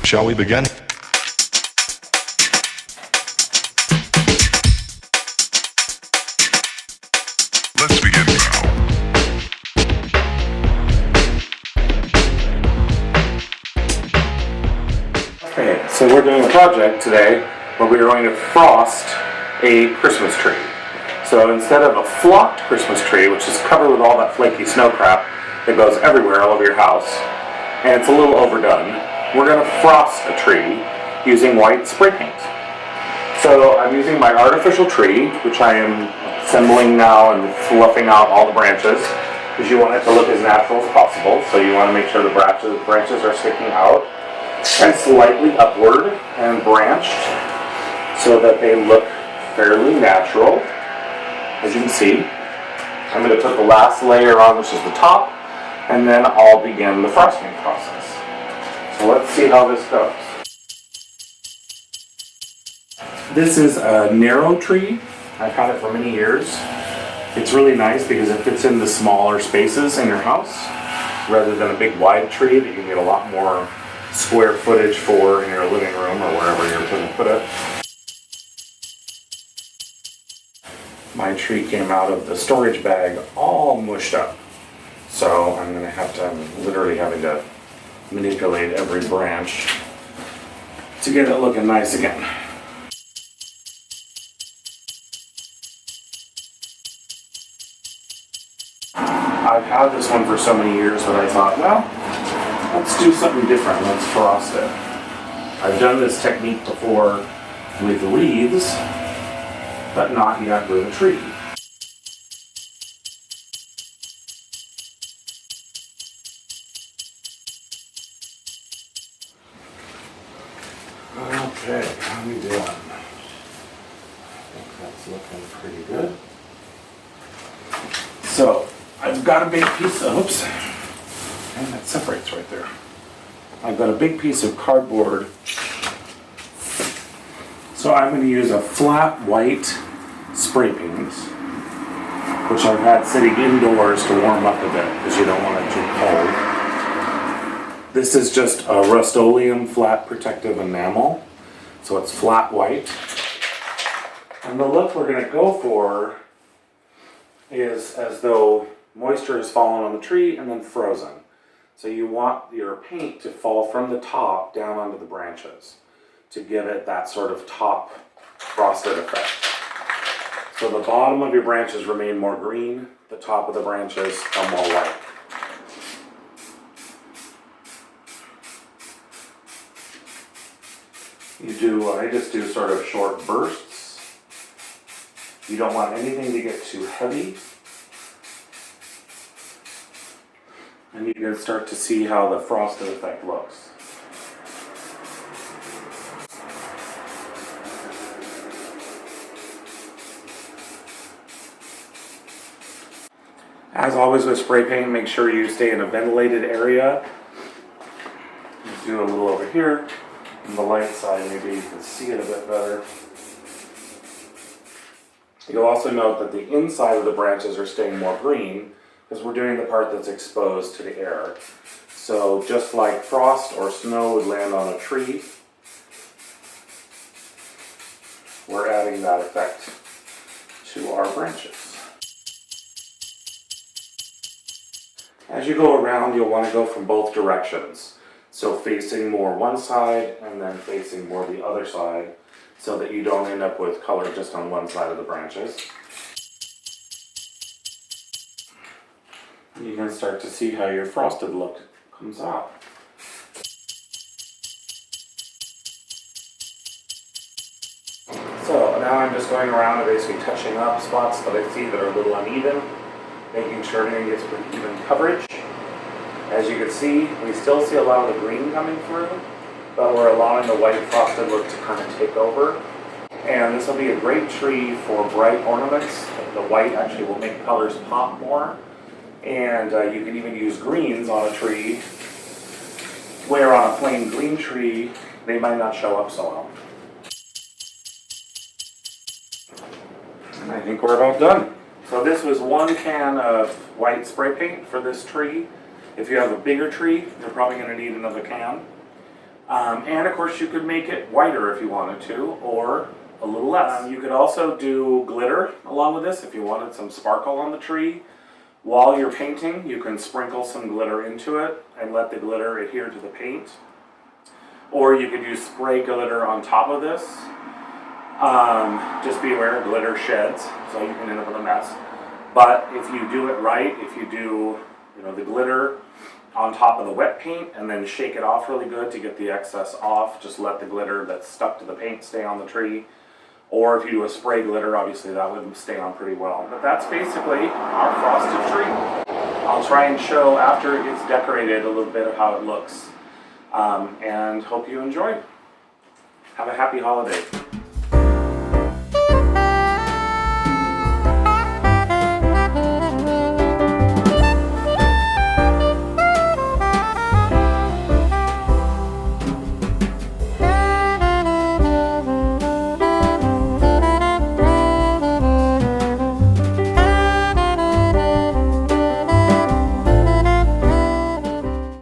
Shall we begin? Let's begin now. Okay, so we're doing a project today where we are going to frost a Christmas tree. So instead of a flocked Christmas tree, which is covered with all that flaky snow crap that goes everywhere all over your house, and it's a little overdone, we're going to frost a tree using white spray paint. So I'm using my artificial tree, which I am assembling now and fluffing out all the branches, because you want it to look as natural as possible. So you want to make sure the branches are sticking out and slightly upward and branched so that they look fairly natural. As you can see, I'm going to put the last layer on, which is the top, and then I'll begin the frosting process. So let's see how this goes. This is a narrow tree. I've had it for many years. It's really nice because it fits in the smaller spaces in your house rather than a big wide tree that you can get a lot more square footage for in your living room or wherever you're going to put it. My tree came out of the storage bag all mushed up. So I'm literally having to manipulate every branch to get it looking nice again. I've had this one for so many years that I thought, well, let's do something different. Let's frost it. I've done this technique before with wreaths, but not yet with a tree. Okay, how are we doing? I think that's looking pretty good. So, I've got a big piece of, oops, and that separates right there. I've got a big piece of cardboard. So I'm going to use a flat white spray paint, which I've had sitting indoors to warm up a bit because you don't want it too cold. This is just a Rust-Oleum flat protective enamel. So it's flat white. And the look we're going to go for is as though moisture has fallen on the tree and then frozen. So you want your paint to fall from the top down onto the branches to give it that sort of top frosted effect. So the bottom of your branches remain more green, the top of the branches are more white. I just do sort of short bursts. You don't want anything to get too heavy. And you can start to see how the frosted effect looks. As always with spray paint, make sure you stay in a ventilated area. Do a little over here. On the light side, maybe you can see it a bit better. You'll also note that the inside of the branches are staying more green because we're doing the part that's exposed to the air. So just like frost or snow would land on a tree, we're adding that effect to our branches. As you go around, you'll want to go from both directions. So facing more one side and then facing more the other side so that you don't end up with color just on one side of the branches. You can start to see how your frosted look comes out. So now I'm just going around and basically touching up spots that I see that are a little uneven, making sure everything gets pretty even coverage. As you can see, we still see a lot of the green coming through, but we're allowing the white frosted look to kind of take over. And this will be a great tree for bright ornaments. The white actually will make colors pop more. And you can even use greens on a tree, where on a plain green tree, they might not show up so well. And I think we're about done. So this was 1 can of white spray paint for this tree. If you have a bigger tree, you're probably going to need another can. And of course you could make it whiter if you wanted to, or a little less. You could also do glitter along with this if you wanted some sparkle on the tree. While you're painting, you can sprinkle some glitter into it and let the glitter adhere to the paint. Or you could use spray glitter on top of this. Just be aware, glitter sheds, so you can end up with a mess. But if you do it right, if you do, the glitter on top of the wet paint and then shake it off really good to get the excess off, just let the glitter that's stuck to the paint stay on the tree. Or if you do a spray glitter, obviously that would stay on pretty well. But that's basically our frosted tree. I'll try and show after it gets decorated a little bit of how it looks. And hope you enjoy. Have a happy holiday.